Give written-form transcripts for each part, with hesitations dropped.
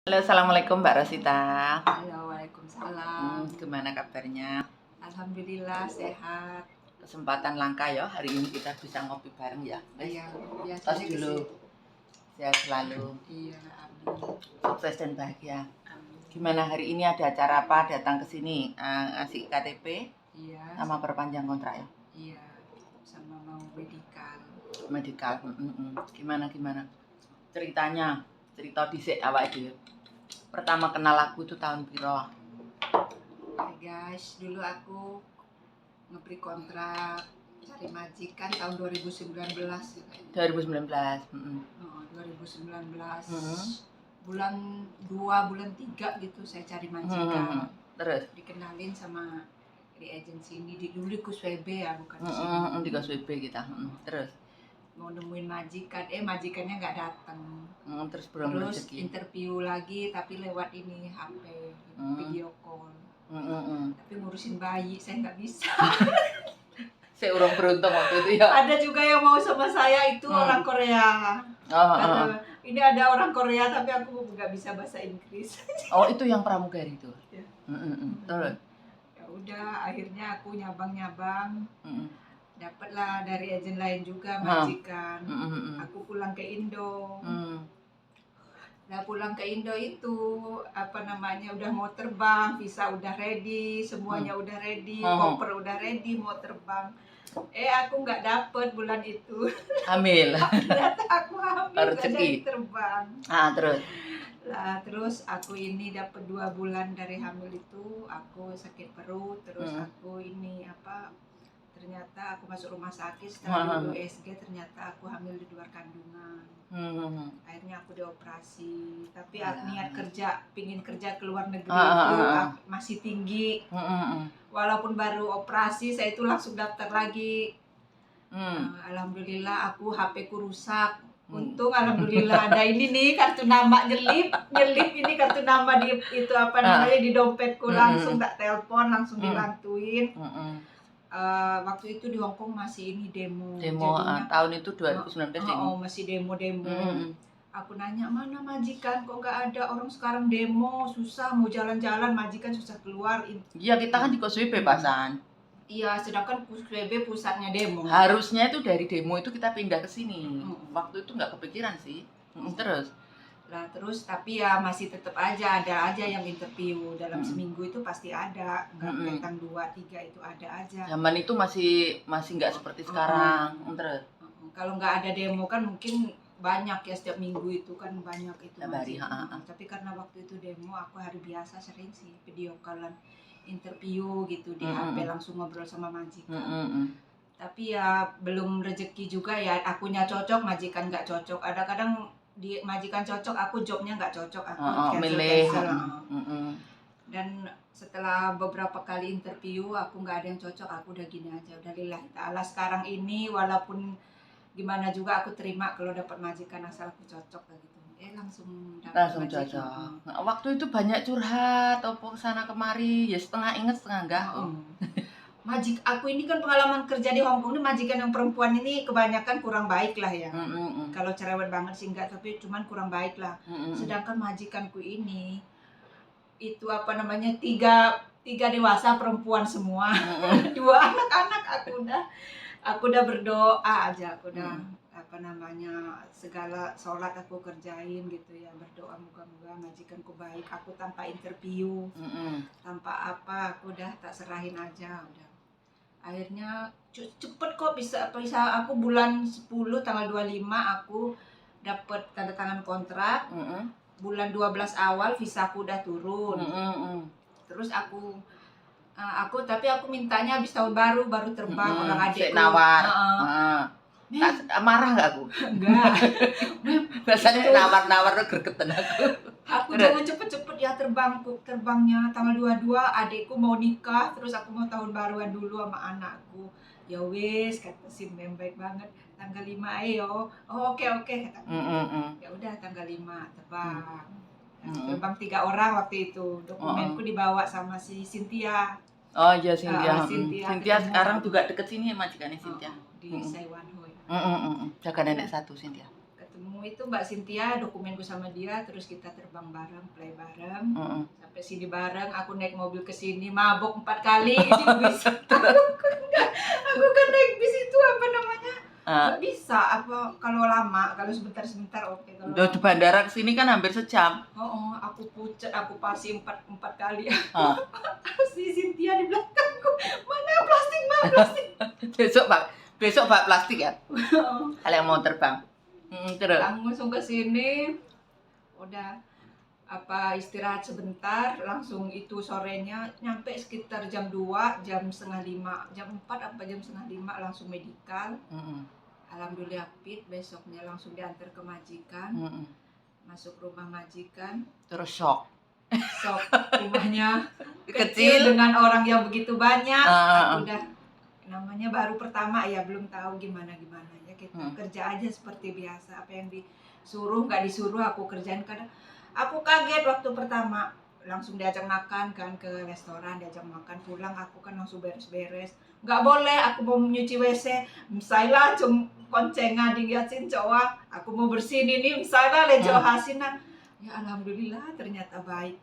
Halo, assalamualaikum Mbak Rosita. Halo, waalaikumsalam. Gimana kabarnya? Alhamdulillah sehat. Kesempatan langka ya, hari ini kita bisa ngopi bareng ya. Iya, Tos biasanya dulu, sehat selalu, Iya, amin. sukses dan bahagia. Amin. Gimana hari ini ada acara apa? Datang ke sini ngasih KTP Iya, sama perpanjang kontrak ya? iya, sama mau medical. Medical. Gimana? Ceritanya, cerita dhisik awake dhewe. Pertama kenal aku itu tahun piro? Hai guys, dulu aku ngeberi kontrak cari majikan tahun 2019 ya. 2019. 2019. Bulan 2, bulan 3 gitu saya cari majikan. Terus? Dikenalin sama di agensi ini, dulu di KUSWB ya, bukan di sini. Di KUSWB kita. Terus? Mau nemuin majikan, majikannya nggak datang. Terus belum rezeki. Interview lagi tapi lewat ini HP, video call. Tapi ngurusin bayi saya nggak bisa. Saya urung beruntung waktu itu ya. Ada juga yang mau sama saya itu orang Korea. Ini ada orang Korea tapi aku nggak bisa bahasa Inggris. Oh, itu yang pramugari itu. Ya. Terus? Ya udah, akhirnya aku nyabang. Dapatlah dari agen lain juga majikan. Aku pulang ke Indo. Nah, pulang ke Indo itu udah mau terbang, visa udah ready, semuanya udah ready, koper udah ready, mau terbang. Aku nggak dapet bulan itu. Hamil. Ternyata aku hamil, nggak jadi terbang. Terus? Lah, terus aku ini dapat 2 bulan dari hamil itu, aku sakit perut, terus aku ternyata aku masuk rumah sakit setelah dulu USG, ternyata aku hamil di luar kandungan. Akhirnya aku dioperasi, tapi niat pingin kerja ke luar negeri itu masih tinggi. Walaupun baru operasi, saya itu langsung daftar lagi. Alhamdulillah aku HP ku rusak. Untung alhamdulillah ada ini nih kartu nama nyelip ini kartu nama di itu di dompetku, langsung tak telepon, langsung dibantuin. Waktu itu di Hong Kong masih ini demo jadinya, tahun itu 2019 demo. Masih demo. Aku nanya mana majikan, kok nggak ada, orang sekarang demo susah mau jalan-jalan, majikan susah keluar. Iya, kita kan di KUSWB pasan. Iya, sedangkan KUSWB pusatnya demo. Harusnya itu dari demo itu kita pindah ke sini. Waktu itu nggak kepikiran sih. Terus tapi ya masih tetap ada aja yang interview dalam seminggu itu pasti ada, nggak datang 2-3 itu ada aja. Zaman itu masih nggak seperti sekarang. Terus kalau nggak ada demo kan mungkin banyak ya, setiap minggu itu kan banyak itu hari. Tapi karena waktu itu demo, aku hari biasa sering sih video callan interview gitu di HP, langsung ngobrol sama majikan. Tapi ya belum rezeki juga ya, akunya cocok, majikan nggak cocok. Ada kadang di majikan cocok, aku jobnya nggak cocok, aku cancel. Dan setelah beberapa kali interview aku nggak ada yang cocok, aku udah gini aja, udah lillahi ta'ala sekarang ini, walaupun gimana juga aku terima kalau dapat majikan asal aku cocok gitu. Langsung cocok. Waktu itu banyak curhat opo sana kemari, ya setengah inget setengah enggak. Aku ini kan pengalaman kerja di Hong Kong ini, majikan yang perempuan ini kebanyakan kurang baik lah ya. Kalau cerewet banget sih enggak, tapi cuman kurang baik lah. Sedangkan majikanku ini itu tiga dewasa perempuan semua. 2 anak-anak, aku udah berdoa aja, aku udah segala sholat aku kerjain gitu ya, berdoa moga-moga majikanku baik. Aku tanpa interview, tanpa aku udah tak serahin aja udah. Akhirnya cepet kok bisa aku bulan 10 tanggal 25 aku dapat tanda tangan kontrak. Bulan 12 awal visaku udah turun. Terus tapi aku mintanya habis tahun baru terbang. Orang adikku nawar. Marah nggak aku? Enggak. Biasanya nawar gregetan aku. Aku jangan cepet-cepet ya terbangnya tanggal 22, adikku mau nikah, terus aku mau tahun baruan dulu sama anakku. Ya wes, kata si Mem, baik banget. Tanggal 5 ayo. Oh oke kata. Ya udah tanggal 5 terbang. Terbang 3 orang waktu itu. Dokumenku dibawa sama si Cynthia. Oh iya, Cynthia. Cynthia sekarang juga deket sini majikannya Cynthia. Di Saiwan Hoi. Jaga nenek satu Cynthia. Ketemu ketemu itu Mbak Cynthia, dokumenku sama dia, terus kita terbang bareng, play bareng, sampai sini bareng. Aku naik mobil ke sini, mabok 4 kali di bis. Aku kan naik bis itu apa namanya? Nggak bisa, apa kalau lama, kalau sebentar oke. Kalau Udah di bandara ke sini kan hampir sejam. aku pucat, aku pasti empat kali. Si Cynthia di belakangku, mana plastik, besok Pak plastik ya. Kalau yang mau terbang. Terus. Langsung ke sini, udah apa istirahat sebentar, langsung itu sorenya nyampe sekitar jam 2, jam setengah 5, jam 4 apa jam setengah 5 langsung medikal. Alhamdulillah fit, besoknya langsung diantar ke majikan. Masuk rumah majikan, terus shock rumahnya kecil dengan orang yang begitu banyak. Aku udah namanya baru pertama ya, belum tahu gimana ya, kita kerja aja seperti biasa, apa yang disuruh nggak disuruh aku kerjain. Karena aku kaget waktu pertama, langsung diajak makan kan ke restoran, diajak makan, pulang aku kan langsung beres-beres, nggak boleh, aku mau nyuci WC, misalnya koncengan dilihatin cowok, aku mau bersihin ini, misalnya lejo hasilnya. Ya alhamdulillah ternyata baik.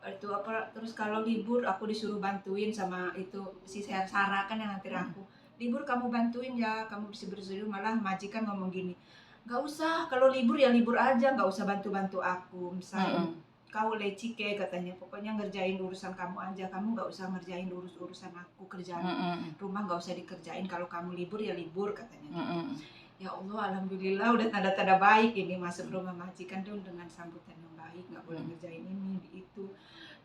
Itu apa, terus kalau libur aku disuruh bantuin sama itu si Sarah kan yang nganter aku. Libur kamu bantuin ya, kamu bersih-bersih. Malah majikan ngomong gini, nggak usah, kalau libur ya libur aja, nggak usah bantu-bantu aku. Misalnya kau lecike katanya, pokoknya ngerjain urusan kamu aja, kamu nggak usah ngerjain urusan aku, kerjaan rumah nggak usah dikerjain, kalau kamu libur ya libur katanya. Ya Allah, alhamdulillah udah tanda-tanda baik ini masuk rumah majikan tuh dengan sambutan yang baik, nggak boleh ngerjain ini itu,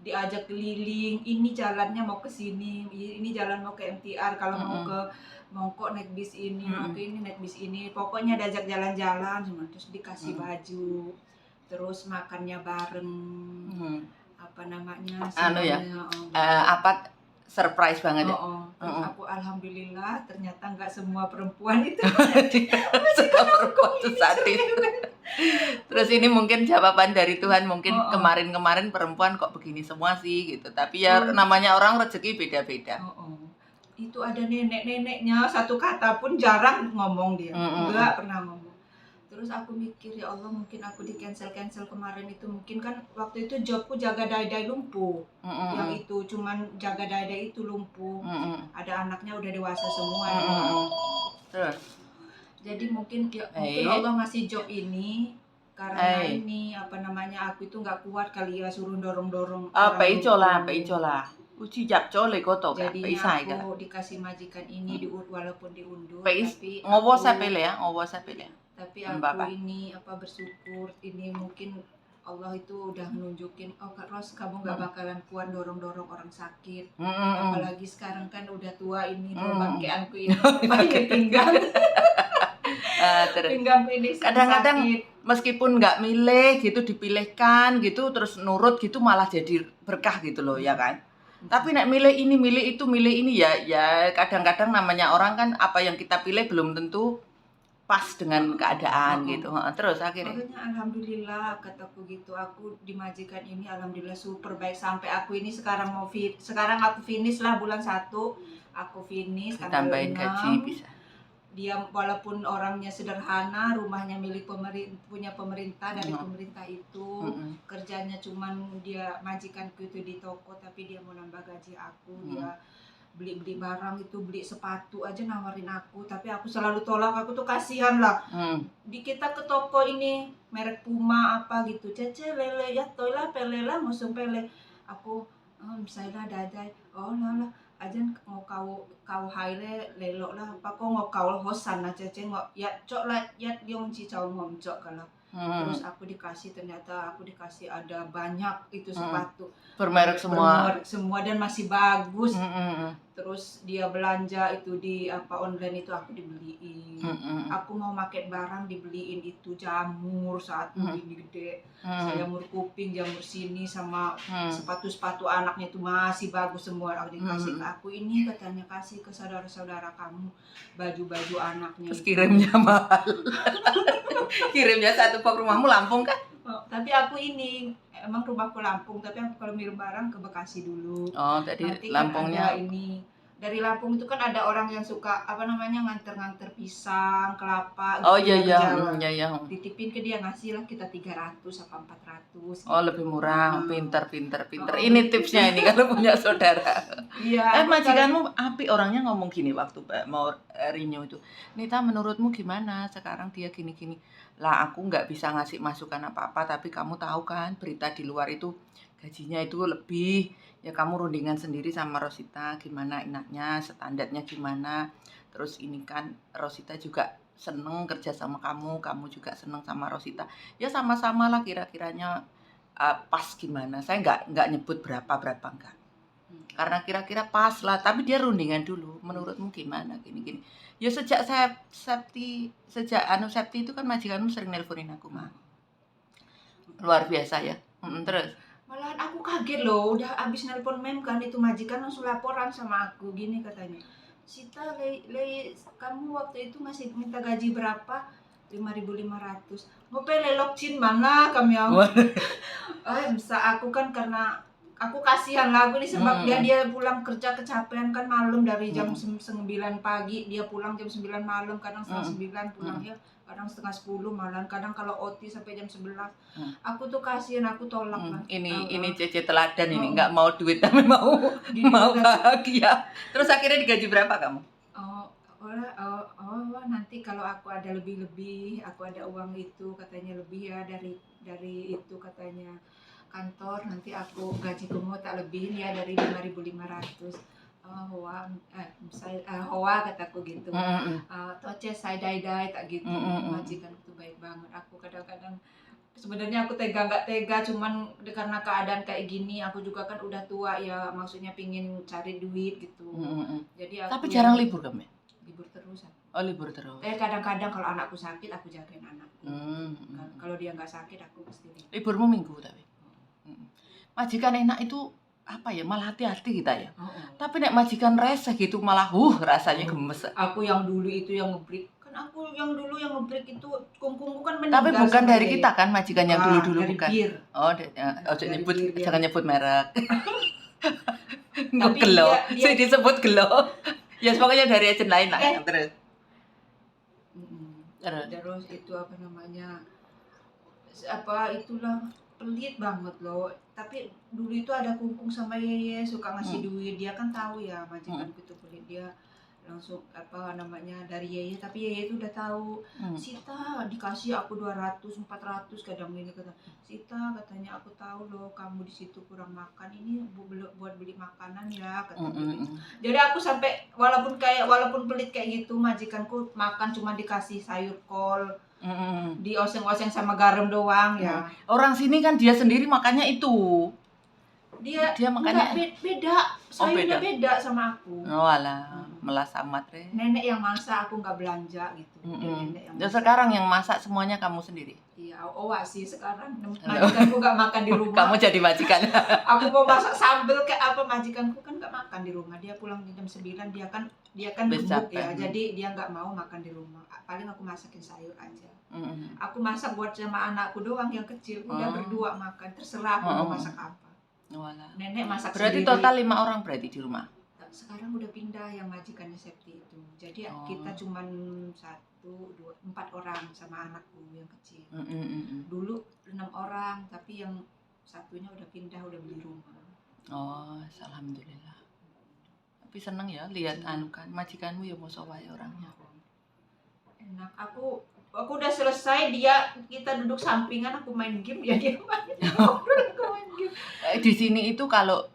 diajak keliling, ini jalannya mau ke sini, ini jalan mau ke MTR, kalau mau ke Mongkok naik bis ini, mau ke ini naik bis ini, pokoknya diajak jalan-jalan semua, terus dikasih baju, terus makannya bareng, apa namanya apa surprise banget ya. Terus aku alhamdulillah ternyata nggak semua perempuan itu sadis. Terus ini mungkin jawaban dari Tuhan, mungkin kemarin perempuan kok begini semua sih gitu, tapi ya namanya orang rezeki beda-beda. Itu ada nenek-neneknya, satu kata pun jarang ngomong dia, nggak pernah ngomong. Terus aku mikir, ya Allah, mungkin aku di cancel kemarin itu, mungkin kan waktu itu jobku jaga daidai lumpuh, yang itu cuman jaga daidai itu lumpuh, ada anaknya udah dewasa semua. Terus jadi mungkin Allah ngasih job ini karena ini apa namanya, aku itu nggak kuat kali ya, suruh dorong Icola uci jap cole koto kan. Jadinya aku dikasih majikan ini walaupun diundur, tapi ngowo sapele ya. Tapi aku ini apa bersyukur, ini mungkin Allah itu udah nunjukin, oh Kak Ros, kamu nggak bakalan kuat dorong orang sakit, apalagi sekarang kan udah tua ini, bangkeanku ini banyak pinggang. Pinggangku ini kadang-kadang sakit. Meskipun nggak milih gitu, dipilihkan gitu, terus nurut gitu, malah jadi berkah gitu loh ya kan. Tapi nek milih ini ya kadang-kadang namanya orang kan, apa yang kita pilih belum tentu pas dengan keadaan gitu. Terus akhirnya alhamdulillah kataku gitu, aku dimajikan ini alhamdulillah super baik, sampai aku ini sekarang aku finish lah bulan 1, aku finish tambahin gaji bisa. Dia walaupun orangnya sederhana, rumahnya milik punya pemerintah, dari pemerintah itu, kerjanya cuman dia majikanku itu di toko, tapi dia mau nambah gaji aku, dia beli barang itu, beli sepatu aja nawarin aku, tapi aku selalu tolak, aku tuh kasihan lah. Di kita ke toko ini merek Puma apa gitu, cece lele ya toilah pelela musuh pele, aku misalnya dadai, lah ajan mau kau haile lelo lah, apa kok mau kau hosan aja cece ngok ya cok lah ya diong cicau ngomcok kalau. Terus ternyata aku dikasih ada banyak itu sepatu bermerek semua dan masih bagus. Terus dia belanja itu di online itu aku dibeliin. Aku mau pakai barang dibeliin itu jamur saat ini gede, jamur kuping, jamur sini, sama sepatu anaknya itu masih bagus semua. Aku dikasih ke aku ini, katanya kasih ke saudara-saudara kamu baju-baju anaknya. Terus kirimnya mahal. Kirimnya satu pak, rumahmu Lampung kan? Tapi aku ini emang rumahku Lampung, tapi aku kalau ngirim barang ke Bekasi dulu. Jadi nanti Lampungnya kan ada ini dari Lampung itu kan ada orang yang suka apa namanya nganter-nganter pisang, kelapa Oh gitu iya ya ke iya, Jawa. iya iya. Ditipin ke dia, ngasih lah kita 300 apa 400 Oh gitu. lebih murah, Heeh. pinter. Oh, Ini tipsnya ini kalau punya saudara. iya, aku kalau Majikanmu api orangnya ngomong gini waktu mau renew itu. Nita menurutmu gimana sekarang dia gini-gini. Lah aku nggak bisa ngasih masukan apa-apa tapi kamu tahu kan berita di luar itu gajinya itu lebih. Ya kamu rundingan sendiri sama Rosita gimana enaknya, standarnya gimana. Terus ini kan Rosita juga seneng kerja sama kamu juga seneng sama Rosita. Ya sama-sama lah kira-kiranya pas gimana. Saya nggak nyebut berapa enggak. Karena kira-kira pas lah, tapi dia rundingan dulu. Menurutmu gimana gini-gini. Ya sejak Septi itu kan majikanmu sering nelponin aku mah. Luar biasa ya. Terus malahan aku kaget loh, udah abis nelpon mem kan itu majikan langsung laporan sama aku gini katanya. Sita, kamu waktu itu ngasih minta gaji berapa? 5.500. Ngope lelok cin mana kami yang. Bisa aku kan karena aku kasihan lah aku ini sebab dia pulang kerja kecapean kan malam dari jam 9 pagi dia pulang jam 9 malam, kadang setengah 9 pulangnya, kadang setengah 10 malam, kadang kalau OT sampai jam 11. Aku tuh kasihan, aku tolak lah. Ini Cece teladan ini nggak mau duit tapi mau bahagia. Terus akhirnya digaji berapa kamu? Nanti kalau aku ada lebih, aku ada uang itu katanya lebih ya dari itu katanya kantor, nanti aku gaji kamu tak lebih ya dari 5.500. Hoa kataku gitu. Toce saya dai tak gitu. Majikan itu baik banget. Aku kadang-kadang sebenarnya aku nggak tega, cuman karena keadaan kayak gini, aku juga kan udah tua ya, maksudnya pingin cari duit gitu. Jadi aku tapi jarang libur kamu ya? Libur terus. Oh libur terus. Kadang-kadang kalau anakku sakit aku jagain anakku. Kalau dia nggak sakit aku pasti libur. Liburmu minggu tapi. Majikan enak itu apa ya, malah hati-hati kita ya. Tapi nek majikan reseh gitu malah rasanya gemes. Aku yang dulu itu yang ngebreak. Kan aku yang dulu yang ngebreak itu kungkungku kan meninggal. Tapi bukan dari kita kan majikan yang dulu-dulu dari bukan. Bir. Jangan nyebut merek. Tapi Gelo. dia Saya disebut gelo. Ya pokoknya dari agent lain lah. Terus itu apa namanya? Itulah pelit banget loh. Tapi dulu itu ada kungkung sama Yeye suka ngasih duit. Dia kan tahu ya majikanku itu pelit, dia langsung dari Yeye, tapi Yeye itu udah tahu. Sita dikasih aku 200 400 kadang ini kata Sita, katanya aku tahu loh kamu di situ kurang makan, ini buat beli makanan ya katanya gitu. Jadi aku sampai walaupun pelit kayak gitu, majikanku makan cuma dikasih sayur kol, dioseng-oseng sama garam doang ya. Orang sini kan dia sendiri makannya itu. Dia makannya beda. Sayurnya beda sama aku. Oh alah, melas amat re. Nenek yang masak, aku nggak belanja gitu. Nenek yang masak. Sekarang yang masak semuanya kamu sendiri? Iya, sih sekarang. Majikanku nggak makan di rumah. Kamu jadi majikan. Aku mau masak sambal kayak apa, majikanku kan nggak makan di rumah. Dia pulang jam 9, dia kan gemuk ya. Jadi dia nggak mau makan di rumah. Paling aku masakin sayur aja. Aku masak buat sama anakku doang yang kecil. Udah berdua makan. Terserah aku mau masak apa. Nenek masak berarti sendiri. Total 5 orang berarti di rumah? Sekarang udah pindah yang majikannya Septi itu. Jadi kita cuman 1, 2, 4 orang sama anakku yang kecil. Dulu 6 orang, tapi yang satunya udah pindah, udah beli rumah. Oh, alhamdulillah. Tapi seneng ya lihat kan majikanmu ya mau wae orangnya. Enak. Aku udah selesai, kita duduk sampingan, aku main game, ya dia main game. Di sini itu kalau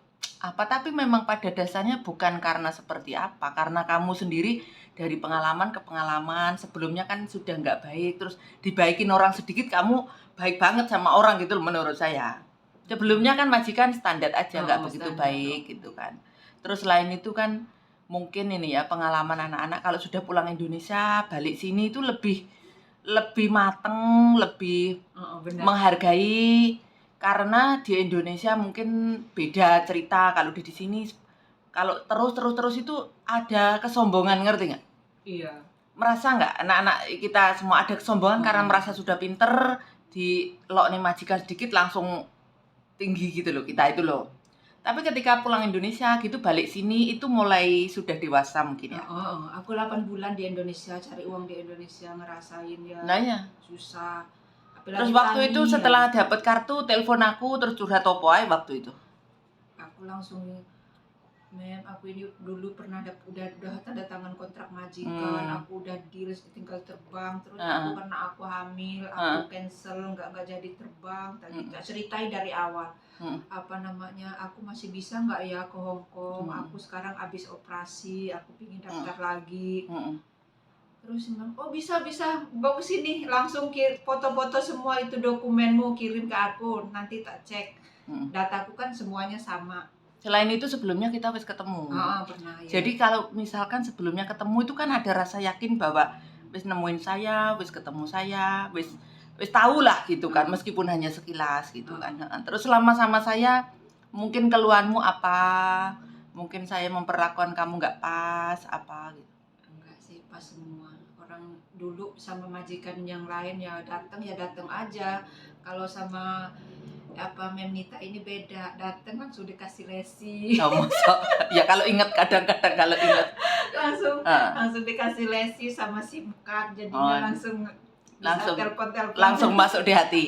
tapi memang pada dasarnya bukan karena seperti apa, karena kamu sendiri dari pengalaman ke pengalaman sebelumnya kan sudah nggak baik, terus dibaikin orang sedikit kamu baik banget sama orang gitu loh menurut saya. Sebelumnya kan majikan standar aja, nggak begitu baik gitu kan. Terus selain itu kan mungkin ini ya pengalaman anak-anak kalau sudah pulang Indonesia balik sini itu lebih mateng, lebih menghargai, karena di Indonesia mungkin beda cerita. Kalau di sini kalau terus itu ada kesombongan, ngerti nggak? Iya. Merasa nggak anak-anak kita semua ada kesombongan karena merasa sudah pinter, di lo nih majikan sedikit langsung tinggi gitu loh kita itu loh. Tapi ketika pulang Indonesia gitu balik sini itu mulai sudah dewasa mungkin ya. Aku 8 bulan di Indonesia, cari uang di Indonesia, ngerasain ya Nah ya. susah. Terus Apalagi waktu tani, itu setelah dapat kartu telepon aku terus curhat apa ae waktu itu. aku langsung, Mem, aku ini dulu pernah udah tanda tangan kontrak majikan, aku udah deal tinggal terbang, terus aku karena aku hamil, aku cancel, nggak jadi terbang. Tadi ceritain dari awal. Apa namanya, aku masih bisa nggak ya ke Hong Kong? Aku sekarang habis operasi, aku pingin daftar lagi. Terus bilang, oh bisa, bagus ini, langsung foto-foto semua itu dokumenmu kirim ke aku, nanti tak cek. Dataku kan semuanya sama. Selain itu sebelumnya kita wis ketemu. Pernah ya. Jadi kalau misalkan sebelumnya ketemu itu kan ada rasa yakin bahwa wis nemuin saya, wis ketemu saya, wis tahu lah gitu kan, meskipun hanya sekilas gitu kan. Terus selama sama saya mungkin keluhanmu apa? Mungkin saya memperlakukan kamu nggak pas apa gitu. Enggak sih, pas semua. Orang dulu sama majikan yang lain ya datang aja. Kalau sama Memnita ini beda, datang langsung dikasih lesi. Ya kalau ingat kadang-kadang kalau ingat langsung dikasih lesi sama SIM card, jadinya langsung telepon langsung masuk di hati.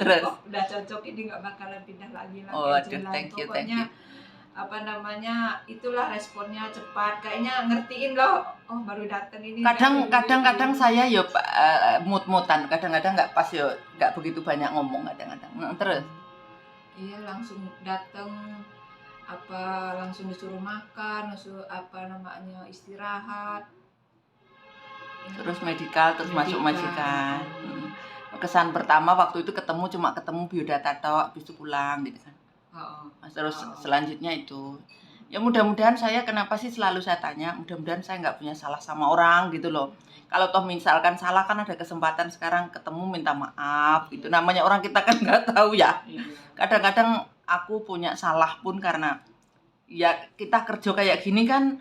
Terus udah cocok, ini nggak bakalan pindah lagi lah. Thank you. Itulah responnya cepat, kayaknya ngertiin loh. Oh baru datang ini. Kadang-kadang saya yo mut-mutan, kadang-kadang nggak pas yo, nggak begitu banyak ngomong kadang-kadang. Terus iya langsung datang, langsung disuruh makan, istirahat. Terus medical, terus masuk majikan. Kesan pertama waktu itu cuma ketemu biodata tok, habis itu pulang gitu kan. Terus selanjutnya itu ya mudah-mudahan kenapa sih selalu saya tanya, mudah-mudahan saya nggak punya salah sama orang gitu loh. Kalau toh misalkan salah kan ada kesempatan sekarang ketemu minta maaf gitu, namanya orang kita kan nggak tahu ya. Kadang-kadang aku punya salah pun karena ya kita kerja kayak gini kan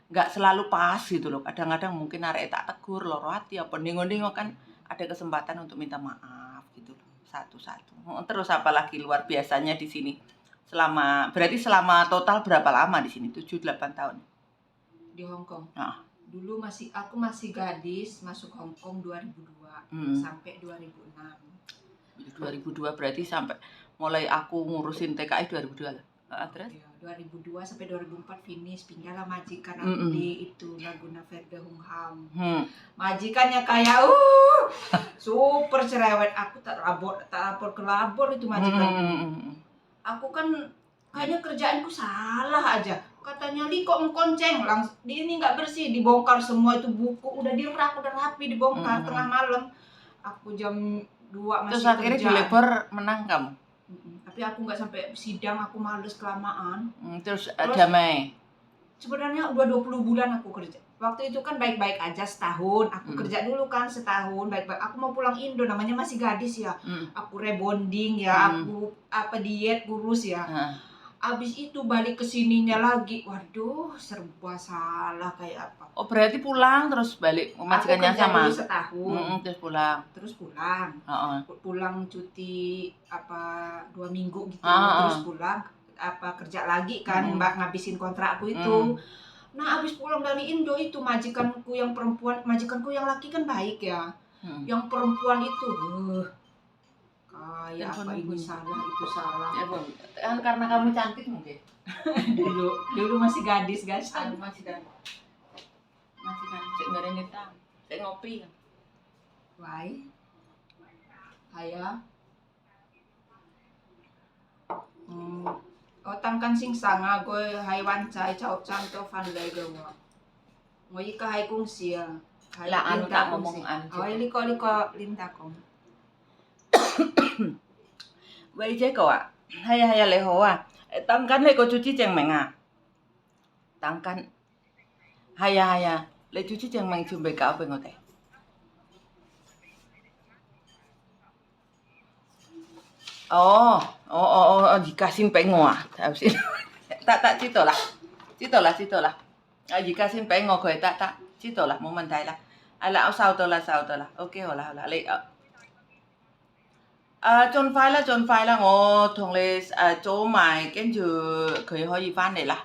nggak selalu pas gitu loh. Kadang-kadang mungkin arek tak tegur loro hati apa ningo-ningo kan ada kesempatan untuk minta maaf gitu loh, satu-satu. Terus apalagi luar biasanya di sini. Berarti selama total berapa lama di sini? 7-8 tahun. Di Hong Kong. Dulu aku masih gadis, masuk Hong Kong 2002 sampai 2006. 2002 berarti sampai mulai aku ngurusin TKI 2002 lah. Terus? Ya, 2002 sampai 2004 finish, pindahlah majikan aku di itu Laguna Verde Hung Ham. Majikannya kayak super cerewet, aku tak lapor ke labor itu majikan. Aku kan kayaknya kerjaanku salah aja. Katanya, Li kok ngkonceng, langsung ini nggak bersih, dibongkar semua itu buku, udah dirak, udah rapi, dibongkar tengah malam. Aku jam 2 masih terus akhirnya kerja. di labor menang kamu? Tapi aku nggak sampai sidang, aku males kelamaan. Terus damai? Sebenarnya udah 20 bulan aku kerja. Waktu itu kan baik-baik aja setahun. Aku kerja dulu kan setahun, baik-baik. Aku mau pulang Indo, namanya masih gadis ya. Aku rebonding ya, aku diet, kurus ya. Abis itu balik ke sininya lagi. Waduh, serba salah kayak apa. Oh, berarti pulang terus balik majikannya sama? Aku kerja dulu setahun. Terus pulang. Pulang cuti 2 minggu gitu. Terus pulang kerja lagi kan, ngabisin kontrakku itu. Nah, abis pulang dari Indo itu majikanku yang perempuan, majikanku yang laki kan baik ya. Yang perempuan itu kayak apa ini salah, itu salah. Ya, kan karena kamu cantik mungkin. dulu masih gadis guys. Masih kan. Cek merenita, cek ngopi kan. Why? Haya. Otang kan sing sanga go hai wan chai chao chang to fan lai go wa. Ngoi ka hai kung sia. Lah anu tak ngomong anu. Oh, liko linda kong. Vậy chứ cậu ạ, hay lễ hồ à, tăng cân hay có chú chí chèn mèn à, tăng cân, hay lễ chú chí chèn mèn chuẩn bị cáo về ngồi đây. Dikasih pengo à, habis tak cito lah, dikasih pengo kau tak cito lah, momen tay lah, ala sao to lah, ok hola lễ Chôn phai là ngô thùng lê chỗ mày cái chữ khởi hơi phan này là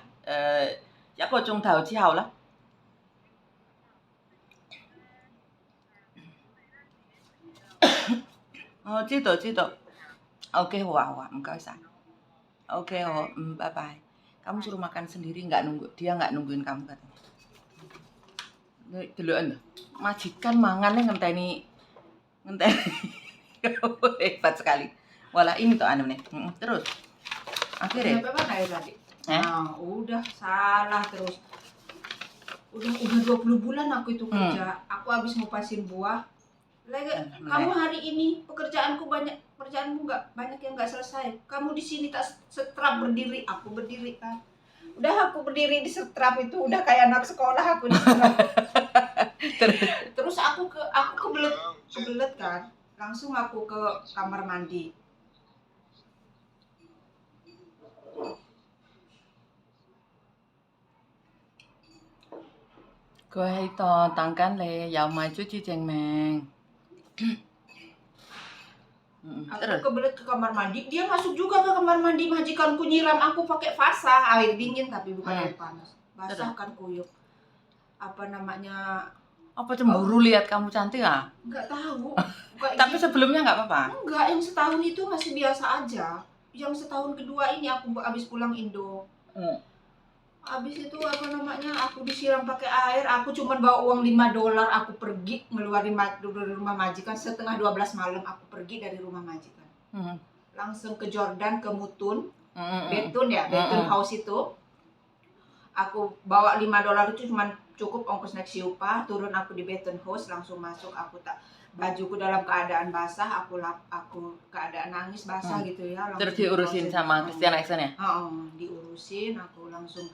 chắc có trung thầu chi hậu lắm.知道. Oke, Hoa, enggak usah. Oke, bye bye. Kamu suruh makan sendiri, dia nggak nungguin kamu katanya. Deloken lho. Majikan mangane ngenteni hebat sekali. Walah ini tuh anu nih. Terus akhirnya Sampai mana ya tadi? Eh? Nah, udah salah terus. Udah 20 bulan aku itu kerja. Aku habis ngupasin buah. Lagi kamu hari ini pekerjaanmu nggak banyak yang nggak selesai. Kamu di sini tak setrap berdiri, aku berdiri kan. Udah aku berdiri di setrap itu udah kayak anak sekolah aku di setrap. Terus aku kebelet kan. Langsung aku ke kamar mandi. Cô hay to tăng cán lệ dạo mai chú chi cheng meng. Aku kebelet ke kamar mandi, dia masuk juga ke kamar mandi. Majikanku nyiram aku pakai Fasa, air dingin tapi bukan air panas. Basah kan kuyup. Apa namanya? Apa cemburu lihat kamu cantik ah? Enggak tahu. Tapi sebelumnya nggak apa-apa? Enggak, yang setahun itu masih biasa aja. Yang setahun kedua ini aku habis pulang Indo. Habis itu apa namanya, aku disiram pakai air, aku cuma bawa uang $5, aku pergi ngeluarin dari rumah majikan setengah 12 malam, aku pergi dari rumah majikan. Langsung ke Jordan, ke Mutun, Betun House itu. Aku bawa $5 itu cuma cukup ongkos naik siupa, turun aku di Betun House, langsung masuk, aku bajuku dalam keadaan basah, aku keadaan nangis basah gitu ya. Terus diurusin sama Christian Action ya? Diurusin, aku langsung.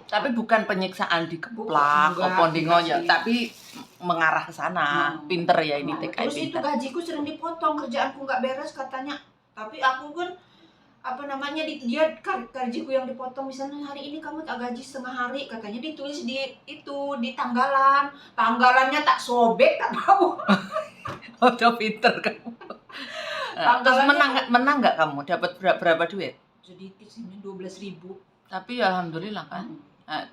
Tapi bukan penyiksaan dikeplak, opondingo ya, tapi mengarah ke sana. Pinter ya ini TKI Terus itu gajiku sering dipotong, kerjaanku nggak beres katanya. Tapi aku kan apa namanya, dia gajiku yang dipotong, misalnya hari ini kamu tak gaji setengah hari, katanya ditulis di tanggalannya tak sobek, tak mau. Oh, pinter kamu. Terus menang nggak kamu? Dapat berapa duit? Sedikit sih, 12.000. Tapi ya alhamdulillah kan.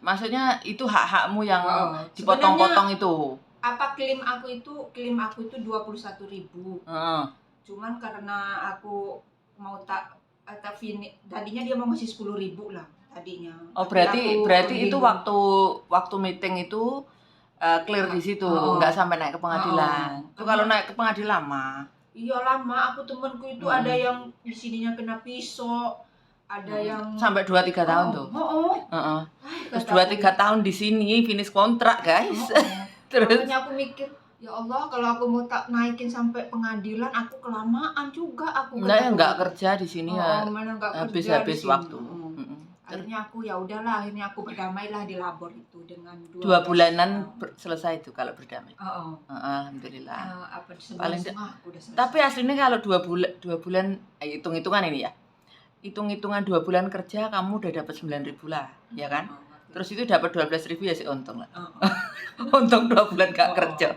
Maksudnya itu hak-hakmu yang dipotong-potong itu. Apa klaim aku itu 21.000. Cuman karena aku mau tadinya dia mau ngasih 10.000 lah tadinya. Oh, berarti itu waktu meeting itu clear di situ, nggak sampai naik ke pengadilan. Itu kalau naik ke pengadilan lama. Iya lama, aku temanku itu ada yang di sininya kena pisau, ada yang sampai 2-3 tahun tuh. Terus 2-3 tahun di sini finish kontrak, guys. Terus makanya aku mikir, ya Allah, kalau aku mau tak naikin sampai pengadilan, aku kelamaan juga aku. Nggak kerja di sini ya. Habis waktu. Akhirnya aku ya udahlah, akhirnya aku berdamailah di labor itu dengan 2 bulanan selesai itu kalau berdamai. Alhamdulillah. Paling aku udah selesai. Tapi aslinya kalau 2 bulan hitung-hitungan ini ya. Hitung-hitungan 2 bulan kerja kamu udah dapat 9.000 lah, ya kan? Terus itu dapat 12.000 ya sih untung lah. Untung 2 bulan gak kerja.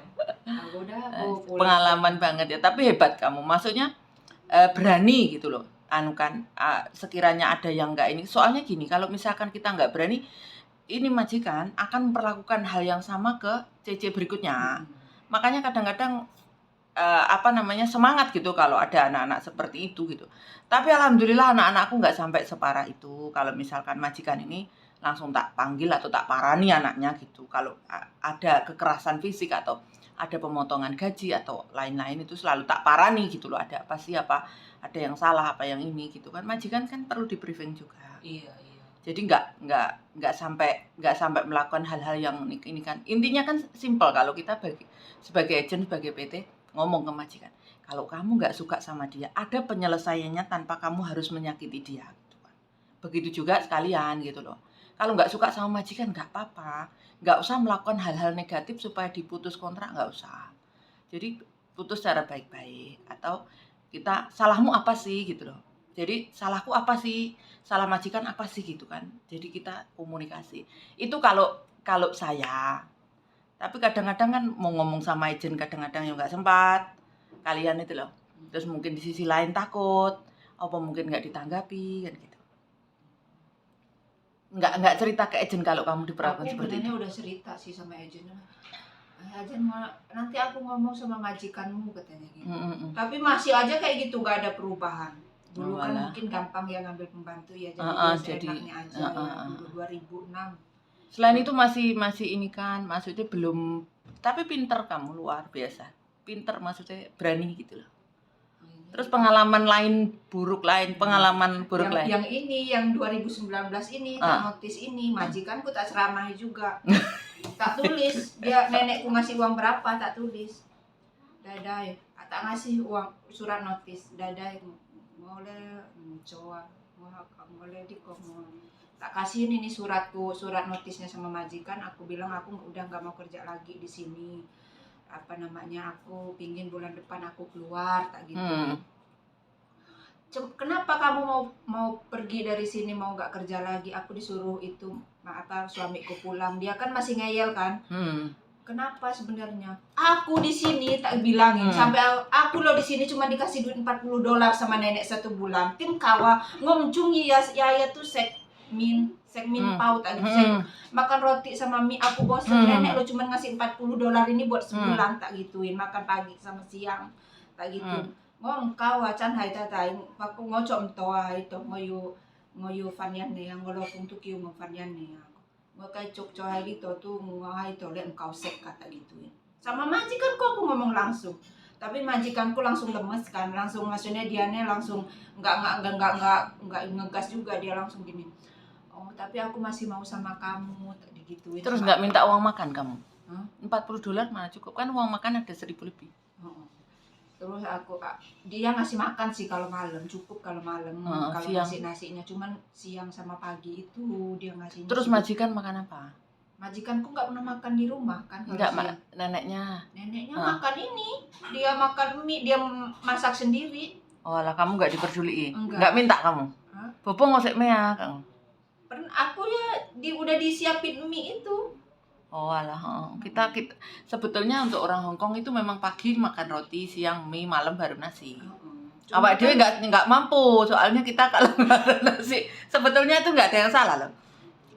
Pengalaman banget ya, tapi hebat kamu. Maksudnya berani gitu loh. Sekiranya ada yang nggak ini, soalnya gini, kalau misalkan kita nggak berani, ini majikan akan memperlakukan hal yang sama ke CC berikutnya. Makanya kadang-kadang semangat gitu kalau ada anak-anak seperti itu gitu. Tapi alhamdulillah anak-anakku nggak sampai separah itu. Kalau misalkan majikan ini langsung tak panggil atau tak parani anaknya gitu. Kalau ada kekerasan fisik atau ada pemotongan gaji atau lain-lain itu selalu tak parani gitu loh. Ada apa sih, ada yang salah, apa yang ini gitu kan. Majikan kan perlu di briefing juga. Iya. Jadi nggak sampai melakukan hal-hal yang ini kan. Intinya kan simpel, kalau kita sebagai agent, sebagai PT ngomong ke majikan, kalau kamu nggak suka sama dia, ada penyelesaiannya tanpa kamu harus menyakiti dia. Gitu kan. Begitu juga sekalian gitu loh. Kalau nggak suka sama majikan nggak apa-apa, nggak usah melakukan hal-hal negatif supaya diputus kontrak, nggak usah. Jadi putus secara baik-baik, atau kita salahmu apa sih gitu loh. Jadi salahku apa sih, salah majikan apa sih gitu kan. Jadi kita komunikasi. Itu kalau saya. Tapi kadang-kadang kan mau ngomong sama agent, kadang-kadang yang nggak sempat. Kalian itu loh. Terus mungkin di sisi lain takut, apa mungkin nggak ditanggapi kan gitu. Nggak cerita ke agent kalau kamu diperlakukan Aku seperti itu. sebenarnya udah cerita sih sama agent. Ajen nanti aku ngomong sama majikanmu katanya gitu. Tapi masih aja kayak gitu, nggak ada perubahan. Dulu kan Walah. mungkin gampang ya ngambil pembantu ya, jadi dia Jadi seenaknya aja ya dulu 2006. selain itu masih ini kan, maksudnya belum, tapi pinter kamu luar biasa. Pinter maksudnya berani gitu loh. Terus pengalaman buruk lain. Yang ini, yang 2019 ini, tak notis ini, majikanku tak ceramahi juga. Tak tulis, dia nenekku ngasih uang berapa, tak tulis. Dadai, tak ngasih uang surat notis. Dadai, boleh coba, boleh tak kasih ini surat notisnya sama majikan. Aku bilang aku udah nggak mau kerja lagi di sini. Apa namanya, aku pingin bulan depan aku keluar, tak gitu. Kenapa kamu mau pergi dari sini, mau nggak kerja lagi? Aku disuruh itu suamiku pulang, dia kan masih ngeyel kan. Kenapa sebenarnya? Aku di sini tak bilangin sampai aku lo di sini cuma dikasih duit $40 sama nenek 1 bulan. Tim kawa ngomcungi ya tuh segmin pau tak gitu. Makan roti sama mie aku bosen. Nenek lo cuma ngasih $40 ini buat sebulan tak gituin. Makan pagi sama siang tak gitu. Kau acan hai tatai aku ngocok toa itu ngoyo fanyan ne yang ngolopung tu kiu mo fanyan ne kai cok coa gitu tuh ngai to lek kau sek kata gituin. Sama majikanku aku ngomong langsung. Tapi majikanku langsung lemes kan, langsung maksudnya dianya langsung enggak ngegas juga, dia langsung gini. Oh, tapi aku masih mau sama kamu digituin. Terus enggak minta uang makan kamu? $40 mana cukup kan, uang makan ada 1.000 lebih. Terus dia ngasih makan sih kalau malam, cukup kalau malam. Kalau nasinya cuman siang sama pagi itu dia ngasih. Terus majikan makan apa? Majikanku nggak pernah makan di rumah kan. Enggak, neneknya makan ini, dia makan mie, dia masak sendiri. Oh lah, kamu nggak diperduliin? Nggak minta kamu? Bobo ngosek mea kamu? Aku ya udah disiapin mie itu. Oh alah, kita sebetulnya untuk orang Hongkong itu memang pagi makan roti, siang mie, malam baru nasi. Awak dia nggak mampu, soalnya kita kalau nggak ada nasi, sebetulnya itu nggak ada yang salah loh.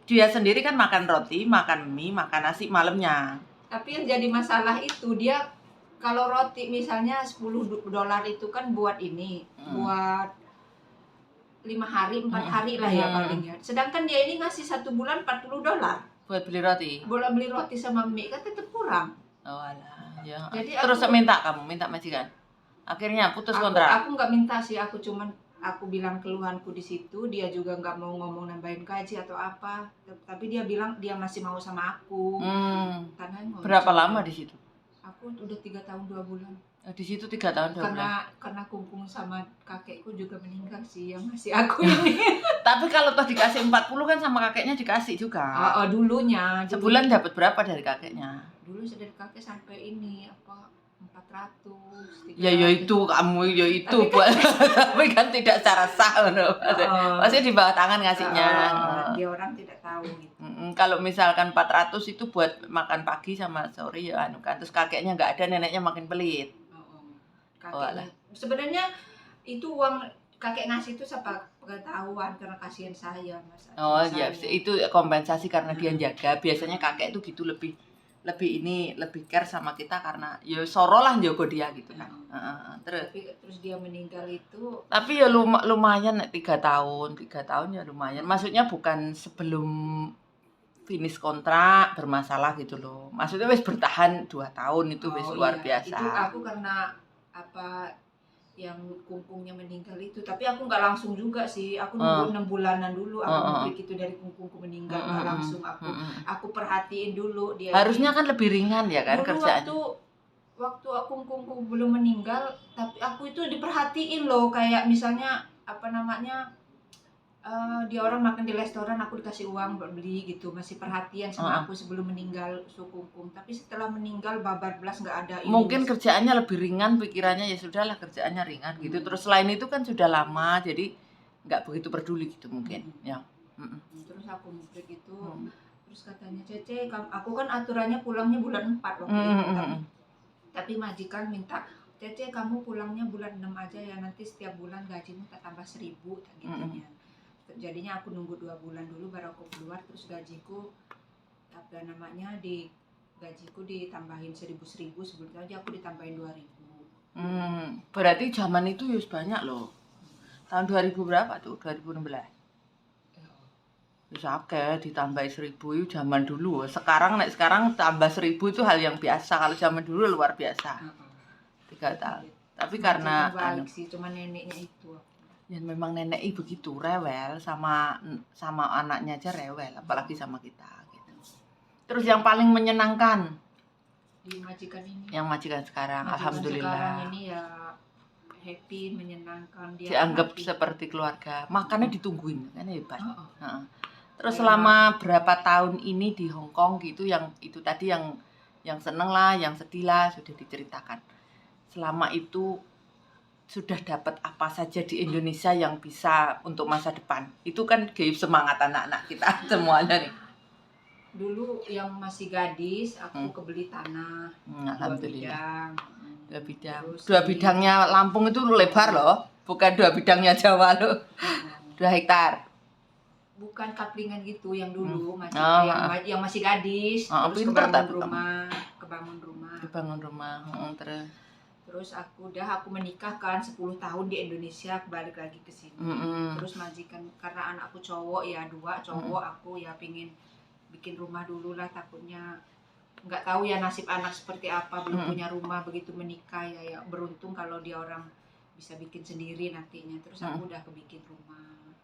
Dia sendiri kan makan roti, makan mie, makan nasi malamnya. Tapi yang jadi masalah itu dia kalau roti misalnya $10 itu kan buat ini, buat 5 hari, 4 hari lah ya palingnya. Sedangkan dia ini ngasih 1 bulan $40. Buat beli roti? Boleh beli roti sama mie kan tetap kurang. Oh alah, ya. Jadi terus minta majikan? Akhirnya putus kontrak? Aku nggak minta sih, aku cuman aku bilang keluhanku di situ, dia juga nggak mau ngomong nambahin gaji atau apa. Tapi dia bilang dia masih mau sama aku. Berapa lama di situ? Aku udah 3 tahun 2 bulan. Di situ 3 tahun 2 bulan. Karena kumpul sama kakekku juga meninggal sih yang ngasih aku ini. Tapi kalau toh dikasih 40 kan sama kakeknya dikasih juga. Dulunya. Sebulan dapat berapa dari kakeknya? Dulu dari kakek sampai ini 400. Ya itu kamu ya itu buat tapi kan tidak secara sah loh. Maksudnya di bawah tangan ngasihnya. Dia orang tidak tahu gitu. Kalau misalkan 400 itu buat makan pagi sama sore ya kan. Terus kakeknya nggak ada, neneknya makin pelit. Sebenarnya itu uang kakek ngasih itu siapa pengetahuan karena kasihan saya Mas. Oh iya, itu kompensasi karena dia jaga. Biasanya kakek itu gitu lebih care sama kita karena ya soro lah njogo dia gitu kan. Terus dia meninggal itu. Tapi ya lumayan 3 tahun ya lumayan. Maksudnya bukan sebelum finish kontrak bermasalah gitu loh. Maksudnya wis bertahan 2 tahun itu wis luar biasa. Itu aku karena yang kungkungnya meninggal itu, tapi aku nggak langsung juga sih, aku nunggu 6 bulanan dulu aku begitu dari kungkungku meninggal, nggak langsung aku perhatiin dulu dia. Harusnya kan lebih ringan ya kan kerjaannya. Waktu kungkungku belum meninggal, tapi aku itu diperhatiin loh, kayak misalnya dia orang makan di restoran, aku dikasih uang buat beli gitu, masih perhatian sama aku sebelum meninggal sukungkung. Tapi setelah meninggal babar belas nggak ada ini. Mungkin kerjaannya lebih ringan, pikirannya ya sudahlah kerjaannya ringan gitu. Terus selain itu kan sudah lama, jadi nggak begitu peduli gitu mungkin. Ya. Terus aku mikir gitu, terus katanya Cece, aku kan aturannya pulangnya bulan 4 waktu itu, tapi majikan minta Cece kamu pulangnya bulan 6 aja ya, nanti setiap bulan gajimu tak tambah 1.000 tak gitunya. Jadinya aku nunggu 2 bulan dulu baru aku keluar, terus gajiku apa namanya gajiku ditambahin 1.000 sebelum aja aku ditambahin 2.000. Berarti zaman itu yus banyak loh. Tahun 2000 berapa tuh? 2016. Bisa akeh ditambah 1.000 itu zaman dulu. Sekarang tambah 1.000 itu hal yang biasa. Kalau zaman dulu luar biasa. 3 tahun. Tapi karena baik sih, cuma neneknya itu. Ya memang nenek begitu rewel sama anaknya aja rewel, apalagi sama kita gitu. Terus yang paling menyenangkan di majikan ini. Yang majikan sekarang, majikan alhamdulillah. Sekarang ini ya happy, menyenangkan, dia dianggap happy. Seperti keluarga. Makannya ditungguin, kan hebat. Terus selama berapa tahun ini di Hong Kong gitu, yang itu tadi yang seneng lah, yang sedih lah sudah diceritakan. Selama itu sudah dapat apa saja di Indonesia yang bisa untuk masa depan. Itu kan gaya semangat anak-anak kita semuanya nih. Dulu yang masih gadis, aku kebeli tanah. Alhamdulillah. 2 bidang. Terus 2 bidangnya Lampung itu lebar loh, bukan 2 bidangnya Jawa loh. 2 hektar. Bukan kaplingan gitu yang dulu, masih yang masih gadis, terus kebangun rumah. Terus aku menikah kan 10 tahun di Indonesia, balik lagi ke sini. Terus majikan, karena anakku cowok ya 2 cowok, aku ya pingin bikin rumah dulu lah, takutnya nggak tahu ya nasib anak seperti apa, belum punya rumah, begitu menikah ya beruntung kalau dia orang bisa bikin sendiri nantinya. Terus aku udah kebikin rumah.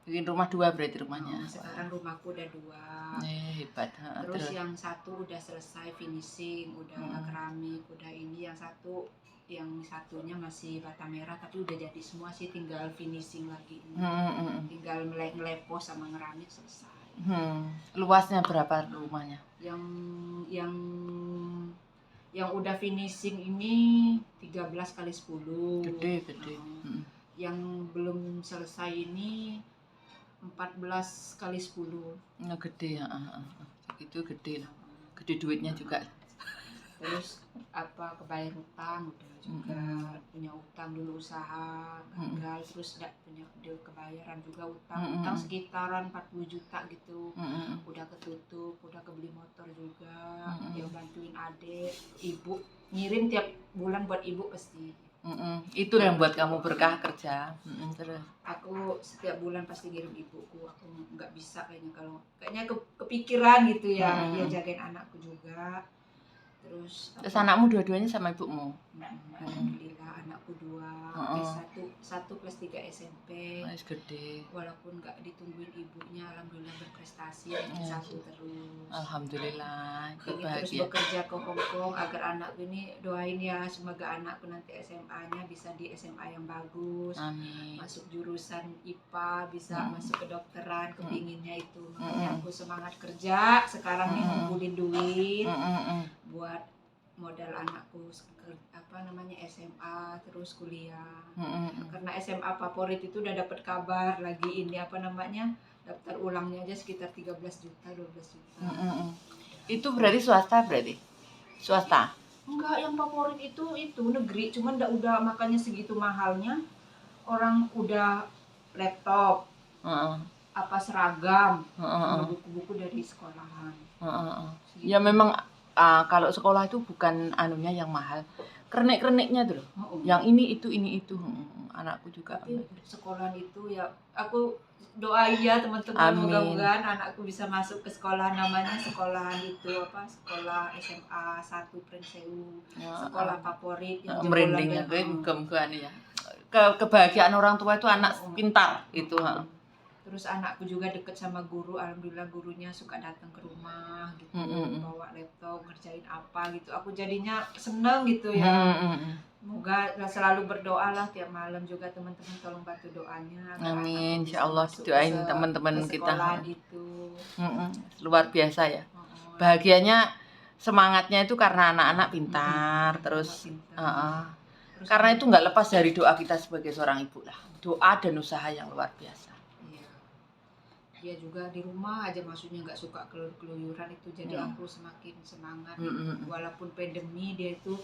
Bikin rumah 2 berarti rumahnya. Sekarang rumahku udah 2. Hebat. Terus yang satu udah selesai finishing, udah keramik, udah ini. Yang satunya masih bata merah tapi udah jadi semua sih, tinggal finishing lagi. Tinggal melepos sama ngeramik selesai. Luasnya berapa rumahnya? Yang udah finishing ini 13 kali 10. Gede. Yang belum selesai ini 14 kali 10. Gede ya. Itu gede lah. Gede duitnya juga. Terus kebayar utang udah juga. Punya utang dulu, usaha gagal, terus enggak punya kebayaran juga utang. Utang sekitaran 40 juta gitu. Udah ketutup, udah kebeli motor juga. Dia bantuin adik, ibu ngirim tiap bulan buat ibu pasti. Itu yang buat kamu berkah kerja. Terus aku setiap bulan pasti ngirim ibuku. Aku nggak bisa kayaknya kepikiran gitu ya. Dia jagain anakku juga. Terus anakmu dua-duanya sama ibumu? Alhamdulillah anakku 2. Satu kelas 3 SMP. Gede. Walaupun nggak ditungguin ibunya, alhamdulillah berprestasi. Satu terus. Alhamdulillah. Ingin terus bekerja ke Hong Kong agar anakku ini, doain ya semoga anakku nanti SMA-nya bisa di SMA yang bagus. Amin. Masuk jurusan IPA, bisa masuk kedokteran, kepinginnya itu. Makanya aku semangat kerja sekarang nih, ngumpulin duit buat modal anakku SMA terus kuliah. Karena SMA favorit itu udah dapat kabar lagi ini daftar ulangnya aja sekitar 13 juta 12 juta. Itu berarti swasta berarti? Swasta? Enggak, yang favorit itu negeri, cuman udah makanya segitu mahalnya. Orang udah laptop, seragam, buku-buku dari sekolahan. Ya memang kalau sekolah itu bukan anunya yang mahal, kernik-kerniknya tuh loh. Yang ini itu. Anakku juga. Tapi sekolahan itu ya aku doain ya teman-teman, mudah-mudahan anakku bisa masuk ke sekolah namanya sekolahan itu sekolah SMA 1 Prinsewu, sekolah favorit yang merinding ya. Kebahagiaan orang tua itu anak pintar itu. Terus anakku juga deket sama guru, alhamdulillah gurunya suka datang ke rumah gitu, bawa laptop, ngerjain apa gitu. Aku jadinya seneng gitu ya. Semoga selalu berdoa lah tiap malam juga, teman-teman tolong bantu doanya. Amin, insyaallah doain teman-teman kita. Gitu. Luar biasa ya. Bahagianya, semangatnya itu karena anak-anak pintar, terus karena itu nggak lepas dari doa kita sebagai seorang ibu lah. Doa dan usaha yang luar biasa. dia juga di rumah aja, maksudnya nggak suka keluyuran itu, jadi aku semakin semangat. Walaupun pandemi dia itu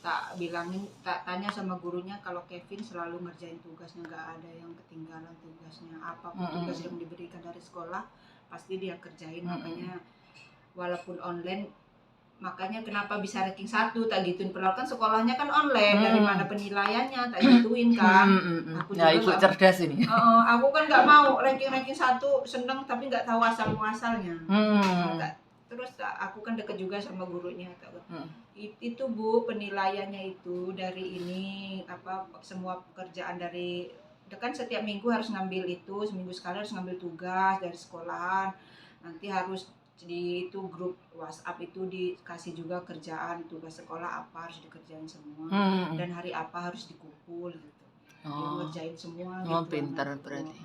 tak tanya sama gurunya kalau Kevin selalu ngerjain tugasnya, nggak ada yang ketinggalan tugasnya, apapun tugas yang diberikan dari sekolah pasti dia kerjain. Makanya walaupun online, makanya kenapa bisa ranking 1 tak gituin, padahal kan sekolahnya kan online, dari mana penilaiannya tak gituin kan. Aku ya ibu cerdas ini. Aku kan nggak mau ranking 1 seneng tapi nggak tahu asal muasalnya. Terus aku kan deket juga sama gurunya. Itu Bu, penilaiannya itu dari ini semua pekerjaan dari kan setiap minggu harus ngambil itu, seminggu sekali harus ngambil tugas dari sekolahan, nanti harus di itu grup WhatsApp itu dikasih juga kerjaan tugas sekolah apa harus dikerjain semua, dan hari apa harus dikumpul gitu. Dia ngerjain semua gitu. Pinter berarti.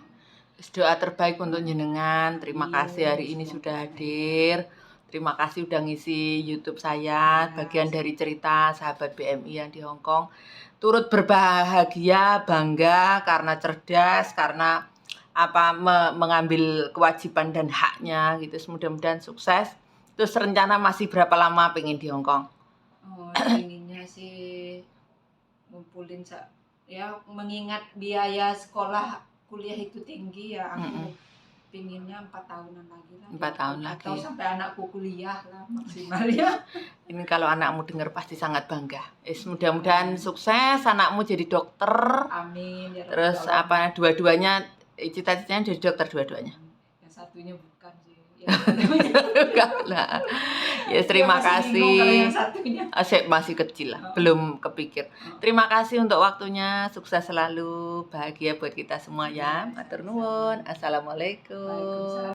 Doa terbaik untuk jenengan. Terima kasih hari ini sudah hadir. Terima kasih udah ngisi YouTube saya, bagian dari cerita sahabat BMI yang di Hong Kong. Turut berbahagia, bangga karena cerdas, karena mengambil kewajiban dan haknya gitu. Mudah-mudahan sukses. Terus rencana masih berapa lama pengen di Hong Kong? Inginnya sih ngumpulin ya, mengingat biaya sekolah kuliah itu tinggi ya, aku pinginnya 4 tahunan lagi lah. 4 tahun lagi. Atau sampai anakku kuliah lah maksimal ya. Ini kalau anakmu dengar pasti sangat bangga. Mudah-mudahan sukses, anakmu jadi dokter. Amin. Ya, terus dua-duanya cita-citanya jadi dokter dua-duanya. Yang satunya bukan sih. Ya terima kasih. Saya masih kecil lah, belum kepikir. Terima kasih untuk waktunya, sukses selalu, bahagia buat kita semua ya. Matur nuwun. Assalamualaikum.